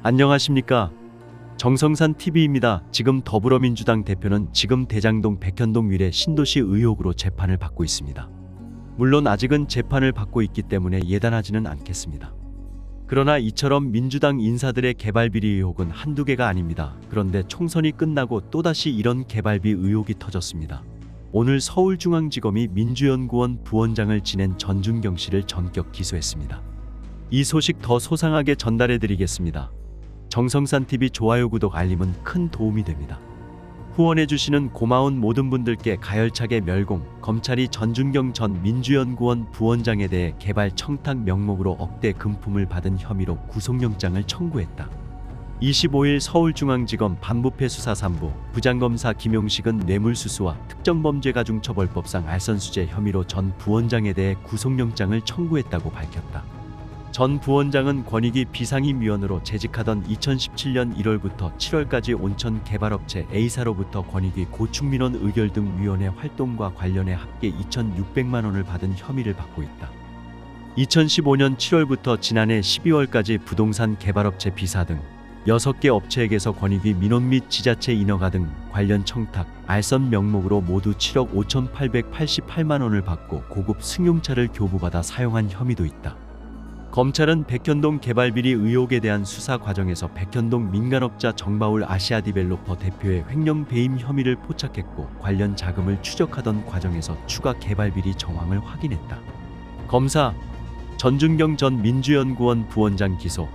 안녕하십니까. 정성산 TV입니다. 지금 더불어민주당 대표는 지금 대장동 백현동 위례 신도시 의혹으로 재판을 받고 있습니다. 물론 아직은 재판을 받고 있기 때문에 예단하지는 않겠습니다. 그러나 이처럼 민주당 인사들의 개발비리 의혹은 한두 개가 아닙니다. 그런데 총선이 끝나고 또다시 이런 개발비 의혹이 터졌습니다. 오늘 서울중앙지검이 민주연구원 부원장을 지낸 전준경 씨를 전격 기소했습니다. 이 소식 더 소상하게 전달해 드리겠습니다. 정성산TV 좋아요 구독 알림은 큰 도움이 됩니다. 후원해주시는 고마운 모든 분들께 가열차게 멸공. 검찰이 전준경 전 민주연구원 부원장에 대해 개발 청탁 명목으로 억대 금품을 받은 혐의로 구속영장을 청구했다. 25일 서울중앙지검 반부패수사 3부 부장검사 김용식은 뇌물수수와 특정범죄가중처벌법상 알선수재 혐의로 전 부원장에 대해 구속영장을 청구했다고 밝혔다. 전 부원장은 권익위 비상임위원으로 재직하던 2017년 1월부터 7월까지 온천 개발업체 A사로부터 권익위 고충민원 의결 등 위원회 활동과 관련해 합계 2,600만 원을 받은 혐의를 받고 있다. 2015년 7월부터 지난해 12월까지 부동산 개발업체 B사 등 6개 업체에게서 권익위 민원 및 지자체 인허가 등 관련 청탁, 알선 명목으로 모두 7억 5,888만 원을 받고 고급 승용차를 교부받아 사용한 혐의도 있다. 검찰은 백현동 개발비리 의혹에 대한 수사 과정에서 백현동 민간업자 정바울 아시아디벨로퍼 대표의 횡령 배임 혐의를 포착했고 관련 자금을 추적하던 과정에서 추가 개발비리 정황을 확인했다. 검사 전준경 전 민주연구원 부원장 기소.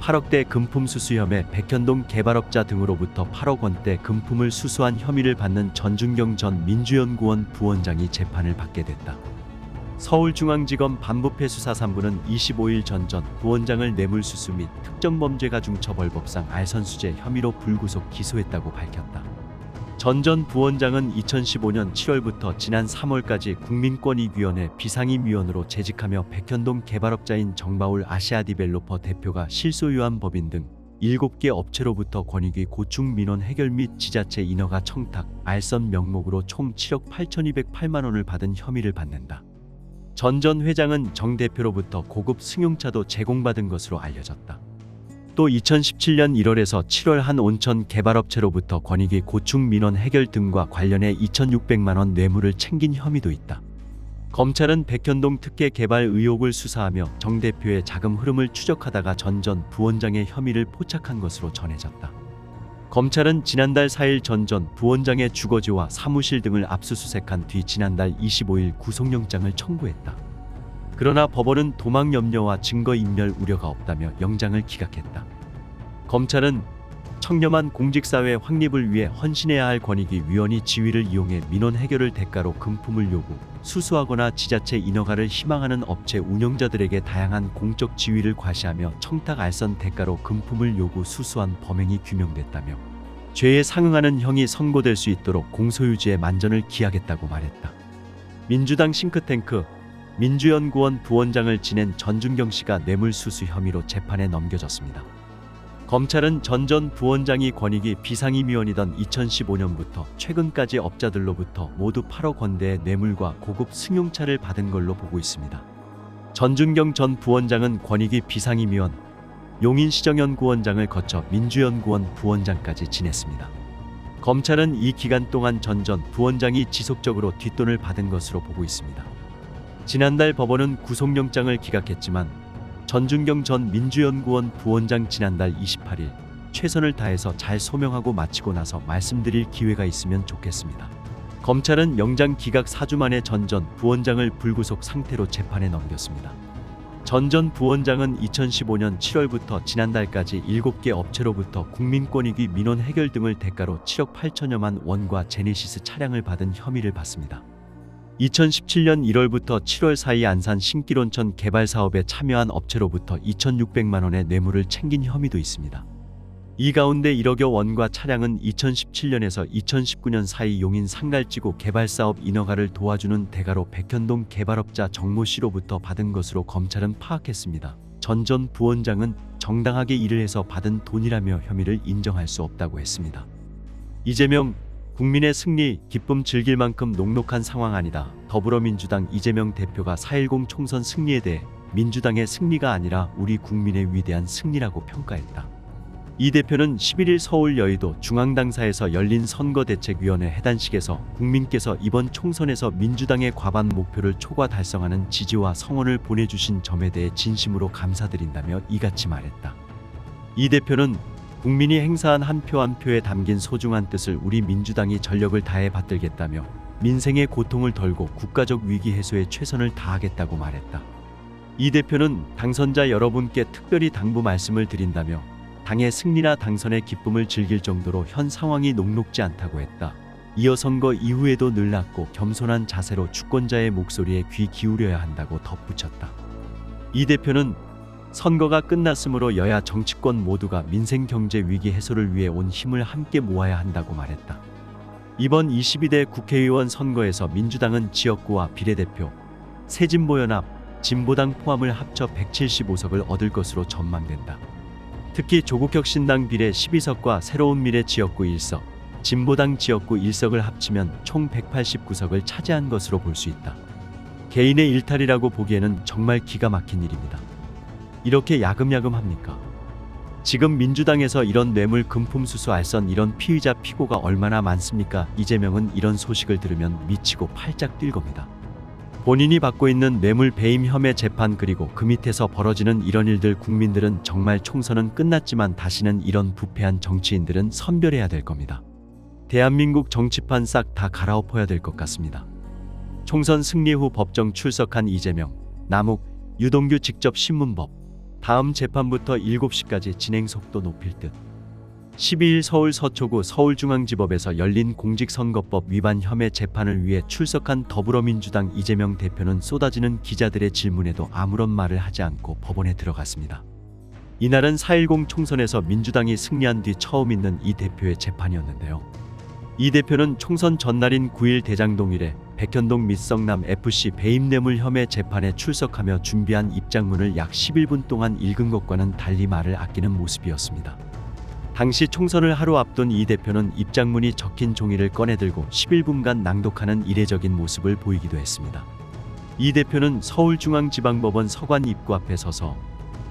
8억대 금품 수수 혐의. 백현동 개발업자 등으로부터 8억 원대 금품을 수수한 혐의를 받는 전준경 전 민주연구원 부원장이 재판을 받게 됐다. 서울중앙지검 반부패수사 3부는 25일 전 부원장을 뇌물수수 및 특정범죄가중처벌법상 알선수재 혐의로 불구속 기소했다고 밝혔다. 전 부원장은 2015년 7월부터 지난 3월까지 국민권익위원회 비상임위원으로 재직하며 백현동 개발업자인 정바울 아시아디벨로퍼 대표가 실소유한 법인 등 7개 업체로부터 권익위 고충민원 해결 및 지자체 인허가 청탁, 알선 명목으로 총 7억 8,208만 원을 받은 혐의를 받는다. 전 회장은 정 대표로부터 고급 승용차도 제공받은 것으로 알려졌다. 또 2017년 1월에서 7월 한 온천 개발업체로부터 권익위 고충 민원 해결 등과 관련해 2,600만 원 뇌물을 챙긴 혐의도 있다. 검찰은 백현동 특혜 개발 의혹을 수사하며 정 대표의 자금 흐름을 추적하다가 전 부원장의 혐의를 포착한 것으로 전해졌다. 검찰은 지난달 4일 전 부원장의 주거지와 사무실 등을 압수수색한 뒤 지난달 25일 구속영장을 청구했다. 그러나 법원은 도망 염려와 증거인멸 우려가 없다며 영장을 기각했다. 검찰은 청렴한 공직사회 확립을 위해 헌신해야 할 권익위 위원이 지위를 이용해 민원 해결을 대가로 금품을 요구, 수수하거나 지자체 인허가를 희망하는 업체 운영자들에게 다양한 공적 지위를 과시하며 청탁 알선 대가로 금품을 요구 수수한 범행이 규명됐다며 죄에 상응하는 형이 선고될 수 있도록 공소유지의 만전을 기하겠다고 말했다. 민주당 싱크탱크 민주연구원 부원장을 지낸 전준경 씨가 뇌물수수 혐의로 재판에 넘겨졌습니다. 검찰은 전 부원장이 권익위 비상임위원이던 2015년부터 최근까지 업자들로부터 모두 8억 원대의 뇌물과 고급 승용차를 받은 걸로 보고 있습니다. 전준경 전 부원장은 권익위 비상임위원, 용인시정연구원장을 거쳐 민주연구원 부원장까지 지냈습니다. 검찰은 이 기간 동안 전 부원장이 지속적으로 뒷돈을 받은 것으로 보고 있습니다. 지난달 법원은 구속영장을 기각했지만 전준경 전 민주연구원 부원장 지난달 28일 최선을 다해서 잘 소명하고 마치고 나서 말씀드릴 기회가 있으면 좋겠습니다. 검찰은 영장 기각 4주 만에 전 부원장을 불구속 상태로 재판에 넘겼습니다. 전 부원장은 2015년 7월부터 지난달까지 7개 업체로부터 국민권익위 민원 해결 등을 대가로 7억 8천여만 원과 제네시스 차량을 받은 혐의를 받습니다. 2017년 1월부터 7월 사이 안산 신길온천 개발 사업에 참여한 업체로부터 2,600만 원의 뇌물을 챙긴 혐의도 있습니다. 이 가운데 1억여 원과 차량은 2017년에서 2019년 사이 용인 상갈지구 개발 사업 인허가를 도와주는 대가로 백현동 개발업자 정모 씨로부터 받은 것으로 검찰은 파악했습니다. 전 부원장은 정당하게 일을 해서 받은 돈이라며 혐의를 인정할 수 없다고 했습니다. 이재명 국민의 승리, 기쁨 즐길 만큼 녹록한 상황 아니다. 더불어민주당 이재명 대표가 4.10 총선 승리에 대해 민주당의 승리가 아니라 우리 국민의 위대한 승리라고 평가했다. 이 대표는 11일 서울 여의도 중앙당사에서 열린 선거대책위원회 해단식에서 국민께서 이번 총선에서 민주당의 과반 목표를 초과 달성하는 지지와 성원을 보내주신 점에 대해 진심으로 감사드린다며 이같이 말했다. 이 대표는 국민이 행사한 한 표 한 표에 담긴 소중한 뜻을 우리 민주당이 전력을 다해 받들겠다며 민생의 고통을 덜고 국가적 위기 해소에 최선을 다하겠다고 말했다. 이 대표는 당선자 여러분께 특별히 당부 말씀을 드린다며 당의 승리나 당선의 기쁨을 즐길 정도로 현 상황이 녹록지 않다고 했다. 이어 선거 이후에도 늘났고 겸손한 자세로 주권자의 목소리에 귀 기울여야 한다고 덧붙였다. 이 대표는 선거가 끝났으므로 여야 정치권 모두가 민생 경제 위기 해소를 위해 온 힘을 함께 모아야 한다고 말했다. 이번 22대 국회의원 선거에서 민주당은 지역구와 비례대표, 새진보연합, 진보당 포함을 합쳐 175석을 얻을 것으로 전망된다. 특히 조국혁신당 비례 12석과 새로운 미래 지역구 1석, 진보당 지역구 1석을 합치면 총 189석을 차지한 것으로 볼 수 있다. 개인의 일탈이라고 보기에는 정말 기가 막힌 일입니다. 이렇게 야금야금 합니까? 지금 민주당에서 이런 뇌물 금품수수 알선 이런 피의자 피고가 얼마나 많습니까? 이재명은 이런 소식을 들으면 미치고 팔짝 뛸 겁니다. 본인이 받고 있는 뇌물 배임 혐의 재판 그리고 그 밑에서 벌어지는 이런 일들 국민들은 정말 총선은 끝났지만 다시는 이런 부패한 정치인들은 선별해야 될 겁니다. 대한민국 정치판 싹 다 갈아엎어야 될 것 같습니다. 총선 승리 후 법정 출석한 이재명, 남욱, 유동규 직접 신문법 다음 재판부터 7시까지 진행 속도 높일 듯. 12일 서울 서초구 서울중앙지법에서 열린 공직선거법 위반 혐의 재판을 위해 출석한 더불어민주당 이재명 대표는 쏟아지는 기자들의 질문에도 아무런 말을 하지 않고 법원에 들어갔습니다. 이날은 4.10 총선에서 민주당이 승리한 뒤 처음 있는 이 대표의 재판이었는데요. 이 대표는 총선 전날인 9일 대장동일에 백현동 및 성남 FC 배임 뇌물 혐의 재판에 출석하며 준비한 입장문을 약 11분 동안 읽은 것과는 달리 말을 아끼는 모습이었습니다. 당시 총선을 하루 앞둔 이 대표는 입장문이 적힌 종이를 꺼내들고 11분간 낭독하는 이례적인 모습을 보이기도 했습니다. 이 대표는 서울중앙지방법원 서관 입구 앞에 서서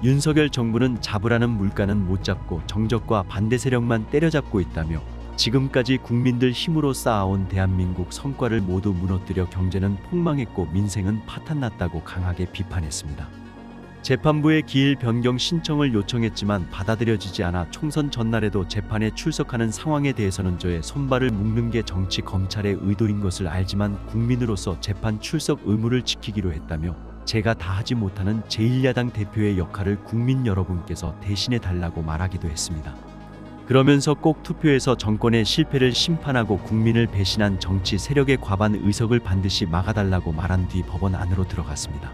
윤석열 정부는 잡으라는 물가는 못 잡고 정적과 반대 세력만 때려잡고 있다며 지금까지 국민들 힘으로 쌓아온 대한민국 성과를 모두 무너뜨려 경제는 폭망했고 민생은 파탄났다고 강하게 비판했습니다. 재판부에 기일 변경 신청을 요청했지만 받아들여지지 않아 총선 전날에도 재판에 출석하는 상황에 대해서는 저의 손발을 묶는 게 정치 검찰의 의도인 것을 알지만 국민으로서 재판 출석 의무를 지키기로 했다며 제가 다 하지 못하는 제1야당 대표의 역할을 국민 여러분께서 대신해 달라고 말하기도 했습니다. 그러면서 꼭 투표에서 정권의 실패를 심판하고 국민을 배신한 정치 세력의 과반 의석을 반드시 막아달라고 말한 뒤 법원 안으로 들어갔습니다.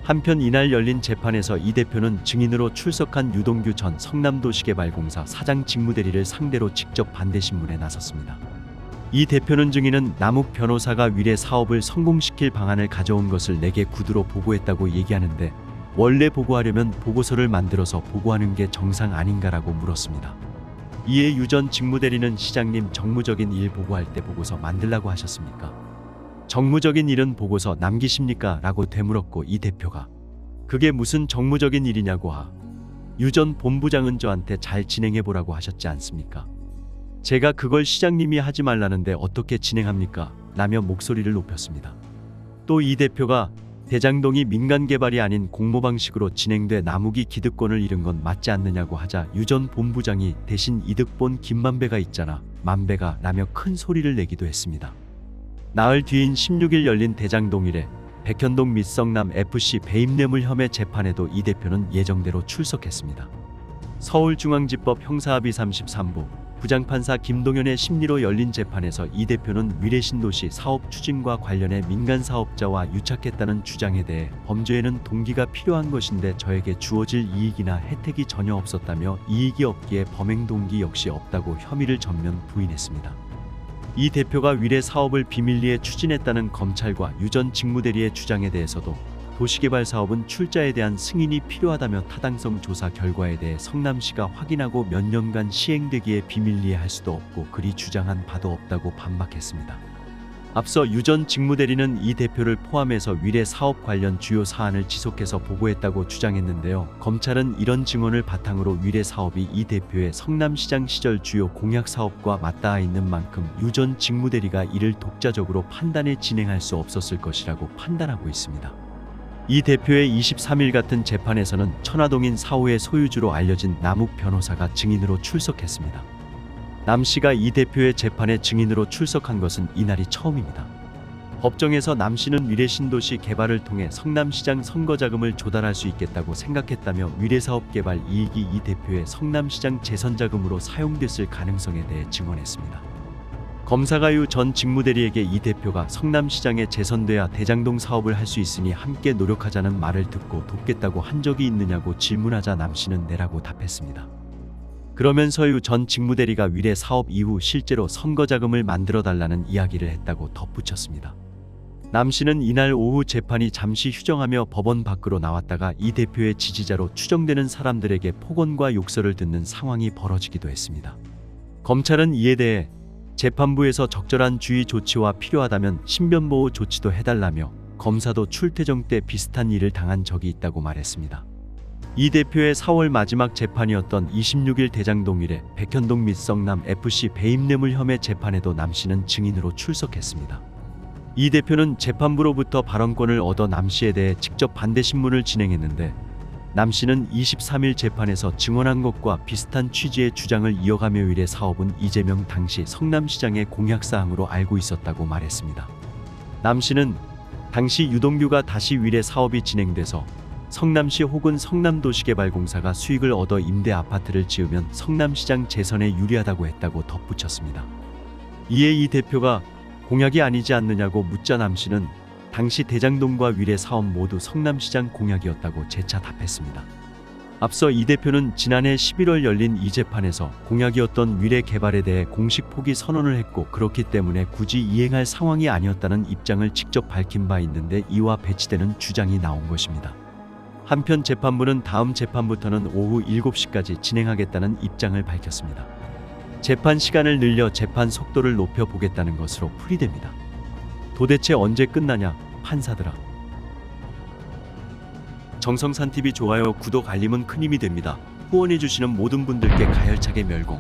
한편 이날 열린 재판에서 이 대표는 증인으로 출석한 유동규 전 성남도시개발공사 사장 직무대리를 상대로 직접 반대 신문에 나섰습니다. 이 대표는 증인은 남욱 변호사가 위례 사업을 성공시킬 방안을 가져온 것을 내게 구두로 보고했다고 얘기하는데 원래 보고하려면 보고서를 만들어서 보고하는 게 정상 아닌가라고 물었습니다. 이에 유 전 직무대리는 시장님 정무적인 일 보고할 때 보고서 만들라고 하셨습니까? 정무적인 일은 보고서 남기십니까? 라고 되물었고 이 대표가 그게 무슨 정무적인 일이냐고 유 전 본부장은 저한테 잘 진행해보라고 하셨지 않습니까? 제가 그걸 시장님이 하지 말라는데 어떻게 진행합니까? 라며 목소리를 높였습니다. 또 이 대표가 대장동이 민간개발이 아닌 공모 방식으로 진행돼 남욱이 기득권을 잃은 건 맞지 않느냐고 하자 유 전 본부장이 대신 이득 본 김만배가 있잖아 만배가 라며 큰 소리를 내기도 했습니다. 나흘 뒤인 16일 열린 대장동일에 백현동 및 성남 FC 배임 뇌물 혐의 재판에도 이 대표는 예정대로 출석했습니다. 서울중앙지법 형사합의 33부 부장판사 김동현의 심리로 열린 재판에서 이 대표는 위례신도시 사업 추진과 관련해 민간 사업자와 유착했다는 주장에 대해 범죄에는 동기가 필요한 것인데 저에게 주어질 이익이나 혜택이 전혀 없었다며 이익이 없기에 범행 동기 역시 없다고 혐의를 전면 부인했습니다. 이 대표가 위례 사업을 비밀리에 추진했다는 검찰과 유 전 직무대리의 주장에 대해서도 도시개발 사업은 출자에 대한 승인이 필요하다며 타당성 조사 결과에 대해 성남시가 확인하고 몇 년간 시행되기에 비밀리에 할 수도 없고 그리 주장한 바도 없다고 반박했습니다. 앞서 유 전 직무대리는 이 대표를 포함해서 위례 사업 관련 주요 사안을 지속해서 보고했다고 주장했는데요. 검찰은 이런 증언을 바탕으로 위례 사업이 이 대표의 성남시장 시절 주요 공약 사업과 맞닿아 있는 만큼 유 전 직무대리가 이를 독자적으로 판단해 진행할 수 없었을 것이라고 판단하고 있습니다. 이 대표의 23일 같은 재판에서는 천화동인 4호의 소유주로 알려진 남욱 변호사가 증인으로 출석했습니다. 남 씨가 이 대표의 재판에 증인으로 출석한 것은 이날이 처음입니다. 법정에서 남 씨는 위례 신도시 개발을 통해 성남시장 선거자금을 조달할 수 있겠다고 생각했다며 위례사업 개발 이익이 이 대표의 성남시장 재선자금으로 사용됐을 가능성에 대해 증언했습니다. 검사가 유 전 직무대리에게 이 대표가 성남시장에 재선돼야 대장동 사업을 할 수 있으니 함께 노력하자는 말을 듣고 돕겠다고 한 적이 있느냐고 질문하자 남 씨는 네라고 답했습니다. 그러면서 유 전 직무대리가 위례 사업 이후 실제로 선거자금을 만들어달라는 이야기를 했다고 덧붙였습니다. 남 씨는 이날 오후 재판이 잠시 휴정하며 법원 밖으로 나왔다가 이 대표의 지지자로 추정되는 사람들에게 폭언과 욕설을 듣는 상황이 벌어지기도 했습니다. 검찰은 이에 대해 재판부에서 적절한 주의 조치와 필요하다면 신변보호 조치도 해달라며 검사도 출퇴정 때 비슷한 일을 당한 적이 있다고 말했습니다. 이 대표의 4월 마지막 재판이었던 26일 대장동 위례 백현동 및 성남 FC 배임뇌물 혐의 재판에도 남 씨는 증인으로 출석했습니다. 이 대표는 재판부로부터 발언권을 얻어 남 씨에 대해 직접 반대 신문을 진행했는데 남 씨는 23일 재판에서 증언한 것과 비슷한 취지의 주장을 이어가며 위례 사업은 이재명 당시 성남시장의 공약사항으로 알고 있었다고 말했습니다. 남 씨는 당시 유동규가 다시 위례 사업이 진행돼서 성남시 혹은 성남도시개발공사가 수익을 얻어 임대 아파트를 지으면 성남시장 재선에 유리하다고 했다고 덧붙였습니다. 이에 이 대표가 공약이 아니지 않느냐고 묻자 남 씨는 당시 대장동과 위례 사업 모두 성남시장 공약이었다고 재차 답했습니다. 앞서 이 대표는 지난해 11월 열린 이 재판에서 공약이었던 위례 개발에 대해 공식 포기 선언을 했고 그렇기 때문에 굳이 이행할 상황이 아니었다는 입장을 직접 밝힌 바 있는데 이와 배치되는 주장이 나온 것입니다. 한편 재판부는 다음 재판부터는 오후 7시까지 진행하겠다는 입장을 밝혔습니다. 재판 시간을 늘려 재판 속도를 높여보겠다는 것으로 풀이됩니다. 도대체 언제 끝나냐 판사들아. 정성산TV 좋아요 구독 알림은 큰 힘이 됩니다. 후원해주시는 모든 분들께 가열차게 멸공.